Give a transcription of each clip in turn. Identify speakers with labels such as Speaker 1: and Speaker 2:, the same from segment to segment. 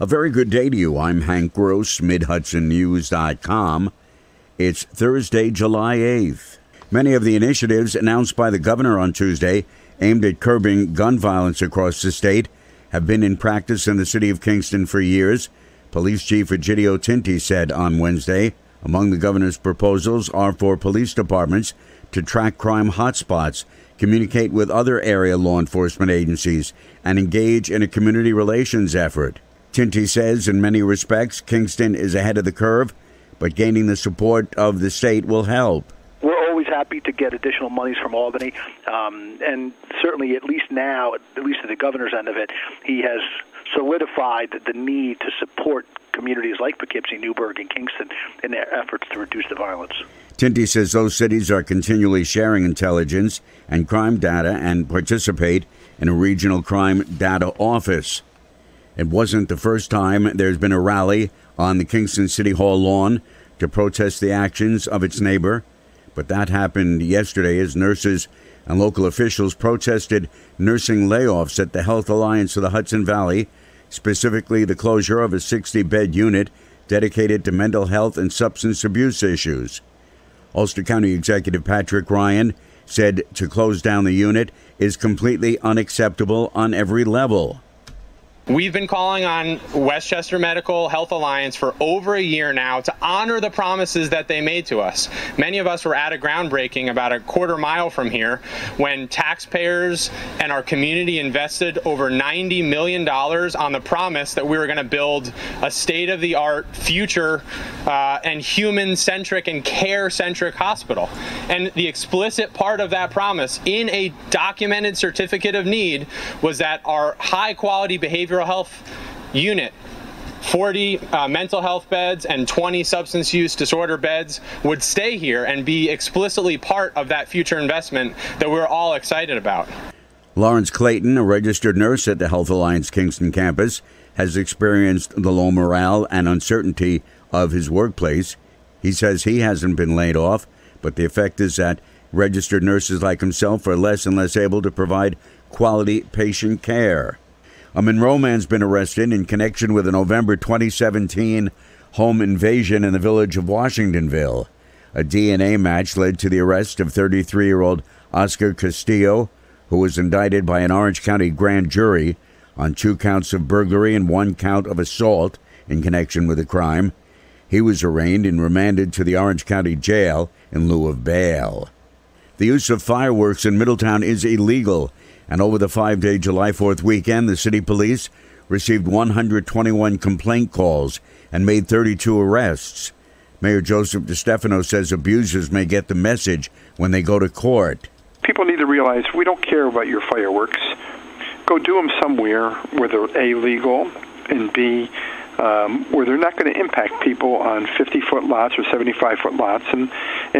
Speaker 1: A very good day to you. I'm Hank Gross, Mid-HudsonNews.com. It's Thursday, July 8th. Many of the initiatives announced by the governor on Tuesday aimed at curbing gun violence across the state have been in practice in the city of Kingston for years. Police Chief Egidio Tinti said on Wednesday, among the governor's proposals are for police departments to track crime hotspots, communicate with other area law enforcement agencies, and engage in a community relations effort. Tinti says in many respects, Kingston is ahead of the curve, but gaining the support of the state will help.
Speaker 2: We're always happy to get additional monies from Albany, and certainly at least now, at least at the governor's end of it, he has solidified the need to support communities like Poughkeepsie, Newburgh, and Kingston in their efforts to reduce the violence.
Speaker 1: Tinti says those cities are continually sharing intelligence and crime data and participate in a regional crime data office. It wasn't the first time there's been a rally on the Kingston City Hall lawn to protest the actions of its neighbor, but that happened yesterday as nurses and local officials protested nursing layoffs at the Health Alliance of the Hudson Valley, specifically the closure of a 60-bed unit dedicated to mental health and substance abuse issues. Ulster County Executive Patrick Ryan said to close down the unit is completely unacceptable on every level.
Speaker 3: We've been calling on Westchester Medical Health Alliance for over a year now to honor the promises that they made to us. Many of us were at a groundbreaking about a quarter mile from here when taxpayers and our community invested over $90 million on the promise that we were going to build a state-of-the-art, future and human-centric and care-centric hospital. And the explicit part of that promise in a documented certificate of need was that our high-quality behavioral health unit, 40 mental health beds and 20 substance use disorder beds would stay here and be explicitly part of that future investment that we're all excited about.
Speaker 1: Lawrence Clayton, a registered nurse at the Health Alliance Kingston campus, has experienced the low morale and uncertainty of his workplace. He says he hasn't been laid off, but the effect is that registered nurses like himself are less and less able to provide quality patient care. A Monroe man's been arrested in connection with a November 2017 home invasion in the village of Washingtonville. A DNA match led to the arrest of 33-year-old Oscar Castillo, who was indicted by an Orange County grand jury on 2 counts of burglary and 1 count of assault in connection with the crime. He was arraigned and remanded to the Orange County Jail in lieu of bail. The use of fireworks in Middletown is illegal, and over the 5-day July 4th weekend, the city police received 121 complaint calls and made 32 arrests. Mayor Joseph DeStefano says abusers may get the message when they go to court.
Speaker 4: People need to realize we don't care about your fireworks. Go do them somewhere where they're A, legal, and B, where they're not going to impact people on 50-foot lots or 75-foot lots in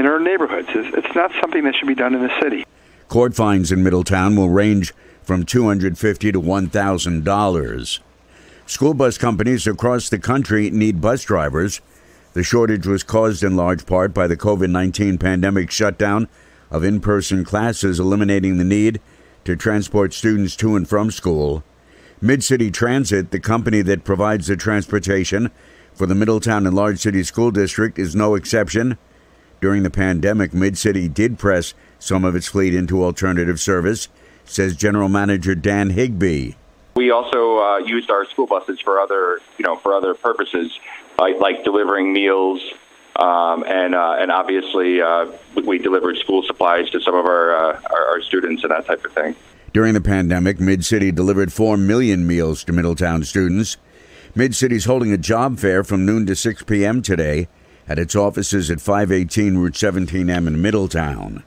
Speaker 4: our neighborhoods. It's not something that should be done in the city.
Speaker 1: Court fines in Middletown will range from $250 to $1,000. School bus companies across the country need bus drivers. The shortage was caused in large part by the COVID-19 pandemic shutdown of in-person classes, eliminating the need to transport students to and from school. Mid-City Transit, the company that provides the transportation for the Middletown and Large City School District, is no exception. During the pandemic, Mid-City did press some of its fleet into alternative service, says General Manager Dan Higbee.
Speaker 5: We also used our school buses for other purposes, like delivering meals, and obviously we delivered school supplies to some of our students and that type of thing.
Speaker 1: During the pandemic, Mid-City delivered 4 million meals to Middletown students. Mid-City's holding a job fair from noon to 6 p.m. today at its offices at 518 Route 17M in Middletown.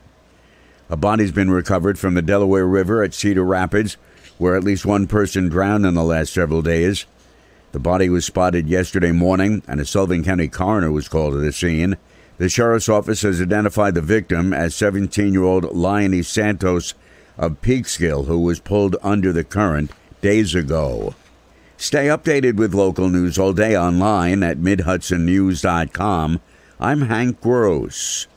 Speaker 1: A body's been recovered from the Delaware River at Cedar Rapids, where at least 1 person drowned in the last several days. The body was spotted yesterday morning, and a Sullivan County coroner was called to the scene. The sheriff's office has identified the victim as 17-year-old Lione Santos of Peekskill, who was pulled under the current days ago. Stay updated with local news all day online at MidHudsonNews.com. I'm Hank Gross.